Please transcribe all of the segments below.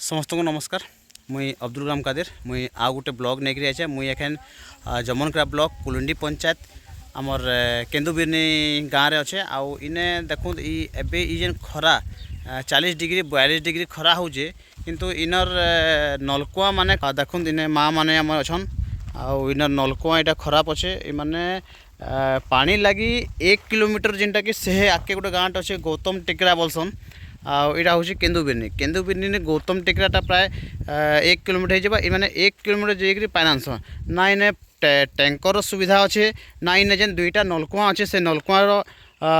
समस्त को नमस्कार। मुई अब्दुल राम कादिर मुई आ गोटे ब्लॉग नहीं आछे। मुई एखन जमनकरा ब्लॉक कुलुंडी पंचायत आमर केन्दुबिरनी गाँव रे अच्छे। आउ इने देखु एबे जेन खरा 40 डिग्री 42 डिग्री खरा होचे, किंतु इनर नलकुआ माने देखु इने माँ माने आम अच्छन। आउ इनर नलकुआ यहाँ खराब अच्छे। माने पानी लगी 1 किलोमीटर जेनटा कि से आके गोटे गाँट अच्छे गौतम टेकरा बोलसन। आईटा हूँ केन्दुबिरनी केन्दुबिरनी गौतम टेकराटा प्राय 1 किलोमीटर हो माने 1 किलोमीटर जाइए पानी आनस ना। इने टैंकर सुविधा अच्छे ना। इने जेन 2टा नलकुआ अच्छे से नलकुआर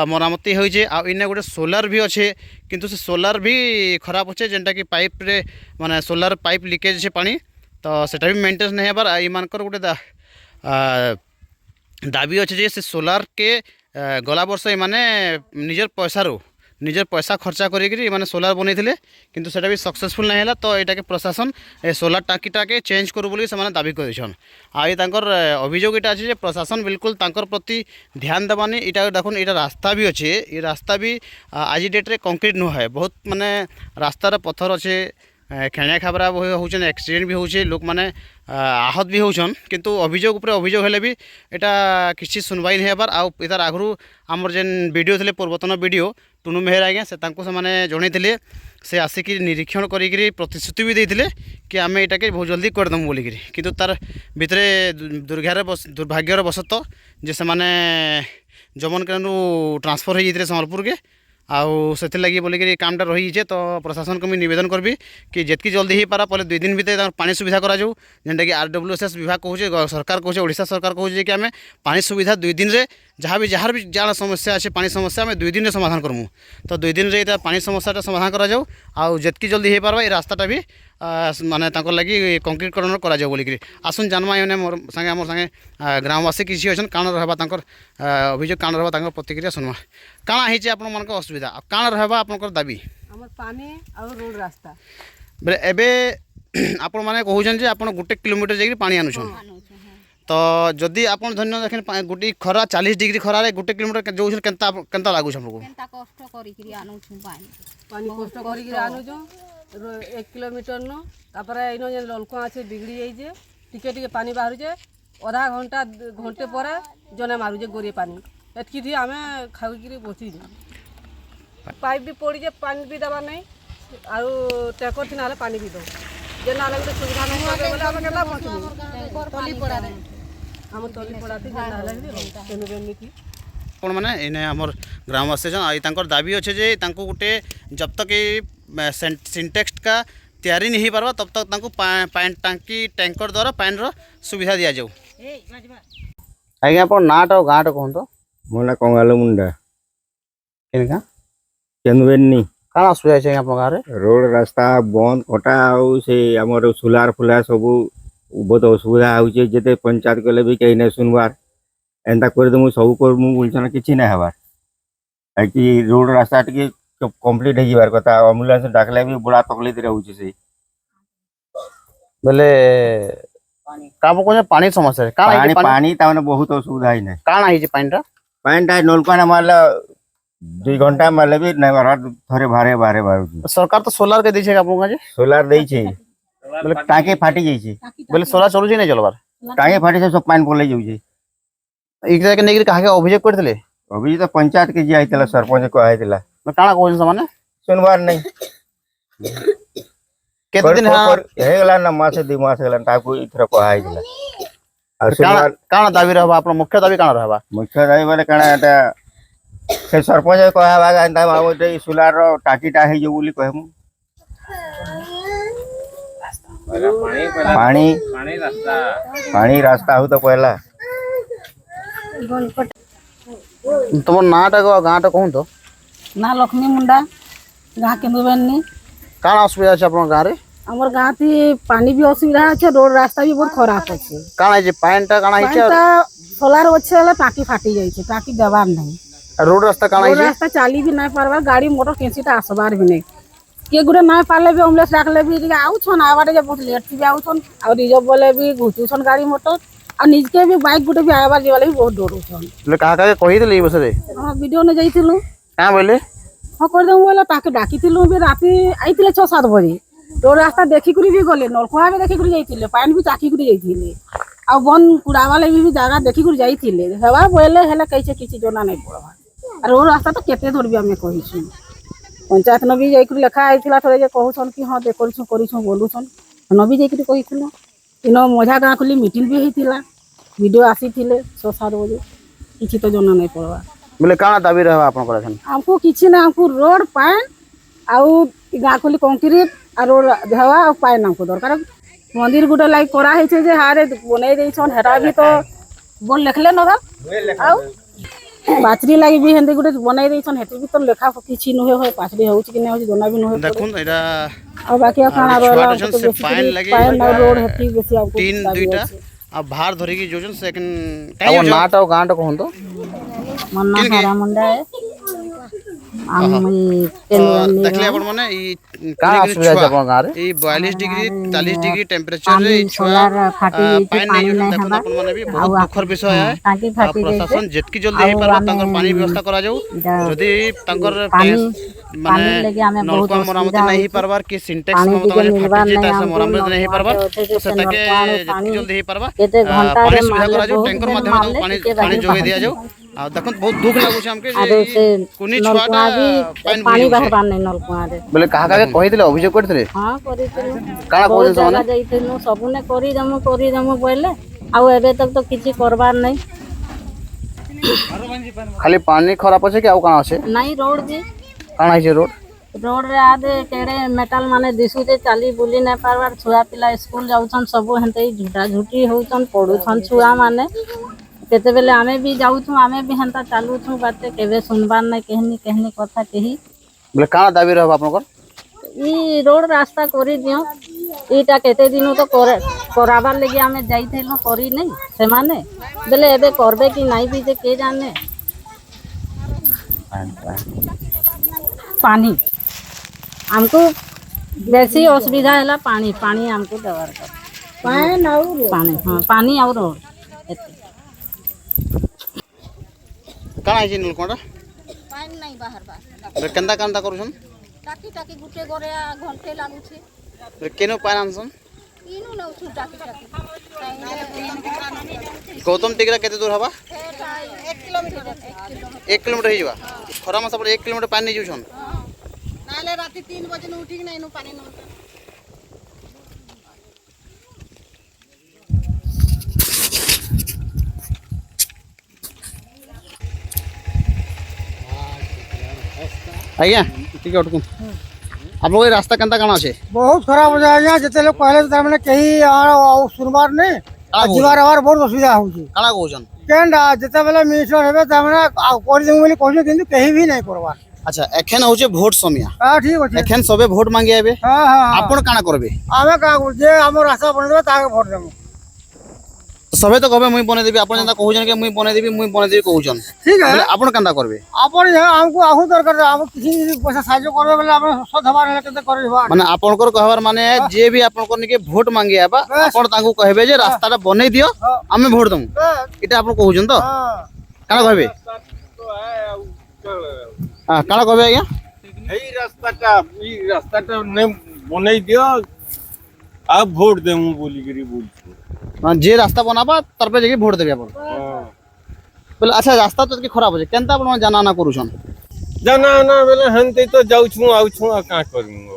मरामती होइए। इने गोटे सोलार भी अच्छे, किंतु से सोलार भी खराब अच्छे जेनटा कि पाइप रे माने सोलार पाइप लिकेज है पानी, तो सेटा भी मेंटेनेंस नहीं हेबार। इमानकर गोटे दाबी अच्छे जे से सोलार के गला वर्ष माने निजर पैसा खर्चा करी माने सोलार बनई, किंतु सेटा भी सक्सेसफुल नहीं है। तो यहाँ के प्रशासन ए सोलार टाकीटा के चेंज करू बोली से दाबी कर। अभियोग यहाँ अच्छे प्रशासन बिल्कुल तांकर प्रति ध्यान देवानी। यहाँ देखुन यहाँ रास्ता भी अच्छे। ये रास्ता भी आज डेट्रे कंक्रीट नुहे, बहुत माने रास्तार पत्थर अच्छे। खेणिया खाबरा होचन, एक्सीडेंट भी होचे, लोक माने आहत भी होचन, किंतु अभियोग उपर अभियोग हेले भी एटा किसी सुनवाई नहीं हेबार। आउ इतार आगरू आमर जेन वीडियो थे पूर्वतन वीडियो टुनु मेहर आज्ञा से माने जणैथिले से आसिक निरीक्षण करी प्रतिश्रुति भी देते कि आम यहाँ के बहुत जल्दी करदमु बोलिकी, किंतु तार भितरे दुर्भाग्यर बसत जे से माने जमनकरानु ट्रांसफर हो जाते संबलपुर के। आउ से लगी बोलिकी कामटा रही है। तो प्रशासन को मुझे निवेदन करी कि जितकी जल्दी हो पारा पहले 2 दिन भितर पानी सुविधा करा जाऊ, जेनटा कि RWSS विभाग कहे, सरकार कहे, ओडिशा सरकार कहे कि आम पानी सुविधा 2 दिन रे जहाँ भी जहाँ समस्या अच्छे पानी समस्या आम 2 दिन में समाधान करमु। तो 2 दिन रे पानी समस्याटा समाधान करा जाऊ। आउ जितकी जल्दी हो पारा ये रास्ताटा भी माने तांकर लगी कंक्रीटकरण करा जाऊ बोलिकी। आसुन जानमा ने मोर संगे आमर संगे ग्रामवासी किसी अच्छन काण रहबा तांकर अभियोग काण रहबा तांकर प्रतिक्रिया सुनवा। काण होइचे आपन मन को असुविधा काण रहबा आपनकर दाबी? हमर पानी और रोड रास्ता बेले एबे आपण माने कहउछन जे आपण 1 किलोमीटर जाई पानी आनुछन। तो जदि आपण धन्य देखें गोटी खरा 40 डिग्री खरा रे 1 किलोमीटर जोछन केनता लागुछ हमको? केनता कष्ट करिकरी आनुछु पानी कष्ट करिकरी आनुछु 1 किलोमीटर न। तापर इनो जे ललकुआ আছে बिगड़ी जाई जे टिके टिके पानी बाहर जे आधा घंटा घंटे पर जने मारू जे गोरी पानी एतकी थी आमे खाइकरी बसी जे पाइप भी पड़ी जे पानी भी दबा नहीं आउ टैंकर थी नाले पानी भी दो जे नाले के सुविधा नहीं होबे बोले हम केला पहुंचू टोली पड़ा रे हम टोली पड़ा थी जे नाले भी केनुबेनी थी कोन माने इने हमर ग्रामवासी जन आई तांकर दाबी अच्छे जे तांको गुटे जब तक सिंटेक्स का तैयारी नहीं पारबा तब तक तांको पानी टांकी टैंकर द्वारा पानी रो सुविधा दिया जाऊ। आज्ञा अपन नाटा गाँटा कहतो? मो ना कंगालो मुंडा केनका केन्दुबिरनी। काना असुविधा छै अपन गाँव रे? रोड रास्ता बंद कटा आउ से हमर सोलार फुला सब बहुत असुविधा होचे। जेते पंचायत कले भी कहीं नहीं सुनवार एंता कर दमु सब कर मु बोलछन किछि नहीं हबार कि रोड रास्ता टिके कंप्लीट हो जिबार कथा। एम्बुलेंस डाकले भी बड़ा तकलीफ रहउचे से बोले काम को पानी समस्या पानी पानी ताने बहुत असुविधा है नहीं। काना हिजे पानीटा नलका ना मारला 2 घंटा मारले भी नहीं बार थरे भारे भारे बार। सरकार तो सोलार के दै छै आपन का जे सोलार दै छै बोले टाके फाटी जाई छै बोले सोलार चलु छै नहीं चलबार टाके फाटी से सब पानी पले जाउ छै। इकरा के नेगिर काहे के अभियोग करथिले? अभी तो पंचायत के जे आइतला सरपंच को आइतला काना कहन समाने सुनवार नहीं। केते दिन हेगला ना मासे 2 मास हेगला ताको इथरा को आइतला। और सुनवार काना दाबी रहबा आपन मुख्य दाबी काना रहबा? मुख्य दाबी बोले काना एटा से सरपंच को आबा एंता मावते सोलार रो टाकीटा हे जो बोली कहमु पानी रास्ता हो तो पहला तुम नाटा गाँटा कहूँ तो? ना लक्ष्मी मुंडा गाँ केन्दुबिरनी। काना असुविधा छै अपन गाँव रे? हमर गाँ थी पानी भी असुविधा है, रोड रास्ता भी बहुत खराब है। काना जे पानीटा काना हिचे सोलार अच्छे वाला टाकी फाटी जाई छै, टाकी जवाब नहीं। रोड रास्ता काना हिचे? रास्ता चाली भी नहीं पारबा, गाड़ी मोटर केसीटा आसबार भी नहीं। के गुडे नहीं पारले भी एम्बुलेंस डाकले भी आउ छन आबाटे जे बहुत लेट थी आउ छन और रिजर्व बोले भी घुचू छन गाड़ी मोटर और निजके भी बाइक गुटे भी आबार जे वाले भी बहुत डरो छन। ले काहा का कहि देली बसरे? हां वीडियो ने जाइथिलु। हां बोले हां कर दउ बोला ताके डाकिथिलु भी राती आइतिले 6-7 बजे ରୋଡ ରାସ୍ତା ଦେଖିକରି ବି ଗଲେ, ନଳକୂଆ ବି ଦେଖିକରି ଯାଇଥିଲେ, ପାଣି ବି ଚାଖିକରି ଯାଇଥିଲେ, ଆଉ ବନ କୁଡାବା ଲାଗି ବି ଜାଗା ଦେଖିକରି ଯାଇଥିଲେ। ହେବା ବୋଇଲେ ହେଲେ କିଛି ଜଣା ନାଇଁ ପଡବା। ଆଉ ରୋଡ ରାସ୍ତା ତ କେତେ ଧରବି ଆମେ କହିଛୁ। ପଞ୍ଚାୟତ ନ ବି ଯାଇକରି ଲେଖା ହେଇଥିଲା ଥରେ ଯେ କହୁଛନ୍ କି ହଁ କରିଛୁ ବୋଲୁଛନ୍, ନ ବି ଯାଇକରି କହିଥିଲୁ। ଇନ ମଝା ଗାଁ ଖୋଲି ମିଟିଂ ବି ହେଇଥିଲା, ଭିଡ଼ିଓ ଆସିଥିଲେ 6-7 ବଜେ, କିଛି ତ ଜଣା ନାଇଁ ପଡବା। ବୋଲେ କାଣା ଦାବି ରହିବା ଆପଣଙ୍କର ଏখানে? ଆମକୁ କିଛି ନା, ଆମକୁ ରୋଡ ପାଏନ୍ ଆଉ ଗାଁ ଖୋଲି କଂକ୍ରିଟ ଆଉ ରୋଡ ଦେବା ଆଉ ପାଏନ୍ ଆମକୁ ଦରକାର। ମନ୍ଦିର ଗୋଟେ ଲାଗି କରାହେଇছে ଯେ ହାରେ ବନେଇ ଦେଇଛନ୍, ହେଟା ବି ତ ବୋଲ ଲେଖଲେ ନବା। ଆଉ ପାଚରି ଲାଗି ବି ହେନ୍ତି ଗୋଟେ ବନେଇ ଦେଇଛନ୍, ହେଠି ବି ତ ଲେଖା କିଛି ନୁହେଁ, ହୋଇ ପାଚରି ହେଉଛି କି ନାଇଁ ହେଉଛି ଜଣା ବି ନୁହେଁ। দেখুন এটা ଆଉ ବାକି ଆଉ କାଣା ଗୋଟେ ରହିଲା, ଛୁଆଟେ ଆମକୁ ଅଛନ୍, ତ ସେ ବେଶୀ ପାଏନ୍ ଲାଗି ପାଏନ୍ ଆଉ ରୋଡ ହେଠି ବେଶୀ ଆମକୁ টিন ଦାବି দুইটা ଅଛି। আর ভার ধরিকি যাচ্ছেন সেকেন্ড আমার নাটা ও গাঁটা কুহতো। ମୋର ନାଁ କିନ୍ କି? ହରା ମୁଣ୍ଡା ଓହୋ। আমি তো দেখলে আপন মানে এই কাଣା অসুবিধা আছে আপনার গাঁরে? এই 42 ডিগ্রি 40 ডিগ্রি টেম্পারেচর পানি রে এই ছুয়া সোলার ফাটি ଯାଇଛି, পানি পানি নেই নাই দেখুন ହେବା। আপন মানে ବି ଆଉ বহুত দুঃখর বিষয় ହଁ, है। ଟାଙ୍କି ফাটি প্রশাসন ଯାଇଛି। যেতকি জলদি ଆଉ হেই পারবা ଆମେ তাঙ্কর পানি ব্যবস্থা করা যাও। ଇଟା যদি তাঙ্কর ପାଣି মানে ପାଣି ଲାଗି ଆମେ ବହୁତ নলকূয়া মরামতি ଅସୁବିଧା নাই ହେଇ ହଉଛୁ। পারবার কি সিনটেক্স ପାଣି মতো ଟିକେ মানে ମିଳିବାର ফাটি যেটা ନାହିଁ আছে ଆମକୁ। মরামতি নাই ହେଇ পারবার ନଳକୂଆରେ তো ସେ সেটাকে ନଳକୂଆରୁ যেতকি ପାଣି জলদি হেই পারবা କେତେ ଘଣ୍ଟାରେ পানি সুবিধা ମାରିଲେ করা যাও ବହୁତ ট্যাঙ্কর ବେଳ মাধ্যমে ମାରିଲେ পানি ଟିକେ পানি ବାହାରି যোগাই দিয়া ବାହାରି যাও। আর দেখুন বহুত দুঃখ লাগুছে আমকে যে ଆରୁ ସେ কুনি ছুয়াটা ନଳକୂଆ ବି পানি ପାଣି বুঝি ବାହାରବାର ନାହିଁ ନଳକୂଆରେ। বলে কাহা কাকে কইଥିଲେ অভিযোগ করছিলে? ହଁ କରିଥିଲୁ, କାଣା ବହୁତ କହୁଛନ୍ତି ଜାଗା ସେମାନେ? ଯାଇଥିଲୁ, ସବୁନେ କରିଦେମୁ ବୋଇଲେ ଆଉ ଏବେ ତକ ତ କିଛି କରବାର ନାହିଁ। খালি পানি খারাপ আছে কি আউ কাଣା আছে? ନାଇଁ ରୋଡ ବି কাଣା হইছে রোড? ରୋଡରେ ଆଦେ କେଡ଼େ ମେଟାଲ ମାନେ ଦିଶୁଛେ, ଚାଲି ବୁଲି ନାଇଁ ପାରବାର। ଛୁଆ ପିଲା ସ୍କୁଲ ଯାଉଛନ୍, ସବୁ ହେନ୍ତେ ଝୁଟା ଝୁଟି ହଉଛନ୍, ପଢୁଛନ୍ ଛୁଆମାନେ। କେତେବେଲେ ଆମେ ବି ଯାଉଛୁ, ଆମେ ବି ହେନ୍ତା ଚାଲୁଛୁ ବାଟେ, କେବେ ଶୁଣବାର ନାଇଁ କେହନି କଥା କେହି। বলে কাଣା দাবি রহব আপনার? ଇ ରୋଡ ରାସ୍ତା କରିଦିଅ, ଏଇଟା କେତେ ଦିନ ତ କରାବାର ଲାଗି ଆମେ ଯାଇଥିଲୁ, କରିନେଇ ସେମାନେ। ବେଲେ ଏବେ କରବେ କି ନାଇଁ ବି ଯେ କେ ଜାନେ। ପାଣି ଆମକୁ ବେଶୀ ଅସୁବିଧା ହେଲା, ପାଣି ଆମକୁ ଦେବାର କଥା। ପାଣି ଆଉ ରୋଡ ଏତେ। କାଣା ହେଇଛି ନଳକୂଆଟା? ପାଣି ନାଇଁ ବାହାରବା, କେନ୍ତା କେନ୍ତା କରୁଛନ୍? ଟାକି ଗୁଟେ ଗରେ ଘଣ୍ଟେ ଲାଗୁଛି। କେନୁ ପାଣି ଆনସନ୍? ଇନୁ ନେଉଛୁ ଟାକି। গৌতম টিগরা কেতে দূর হবা? 1 কিলোমিটার। 1 কিলোমিটার হয়ে যাবা। খরা মাস পরে 1 কিলোমিটার পানি নিয়ে যাউছন। নাহলে রাতে 3 বজে উঠিকি না এনু পানি নৌকা। ଆଜ୍ଞା ଟିକେ ଅଟକୁନ୍। ଆପଣଙ୍କ ଏ ରାସ୍ତା କେନ୍ତା କାଣା ଅଛେ? बहुत खराब हो जाए यहाँ जिते लोग कहले तार माने कहीं सुनबार नहीं जीवार आवार बहुत असुविधा होची କାଣା କହୁଛନ୍? केनडा जिते बेले मिनिस्टर हेबे तार माने कर देमु बोली कहले किंतु कहीं भी नहीं करबार। আচ্ছা এখান হচ্ছে ভোট সমিয়া। हां ठीक আছে। এখান সবে ভোট মাগি আইবে। हां हां আপন কাଣା করবে? आमे का जे हमर रास्ता बने देबे ताके भोट देमु। সবে তো কবে মুই বনে দেবি, আপন যেটা কହୁছন कि মুই বনে দেবি কହୁছন। ठीक है বলে আপন কেনতা করবে? अपन यहाँ हमको आहु दरकार हम किसी पैसा साहाय्य करबे बेले हम सद हबार हेले केते करबा। মানে আপনকর কহবার মানে যে বি আপনকর নিকে ভোট মাগি আবা আপন তাঙ্কু কহবে যে রাস্তাটা বনেই দিও আমি ভোট দমু। এটা আপন কହୁছন তো? हां কাଣା কহবে? হ্যাঁ কাଣା কহবে আজ্ঞা? এই রাস্তাটা নে বনাই দিও আর ভোট দেমু বলিকি বলছো। মানে যে রাস্তা বনাবা তারপরে যাই ভোট দেবে আপন। বলে আচ্ছা রাস্তা তো কি খারাপ আছে কেনতা আপন জানা না করুছন? জানা না বেলে হেনতে তো যাউছু আউছু আর কা করমু।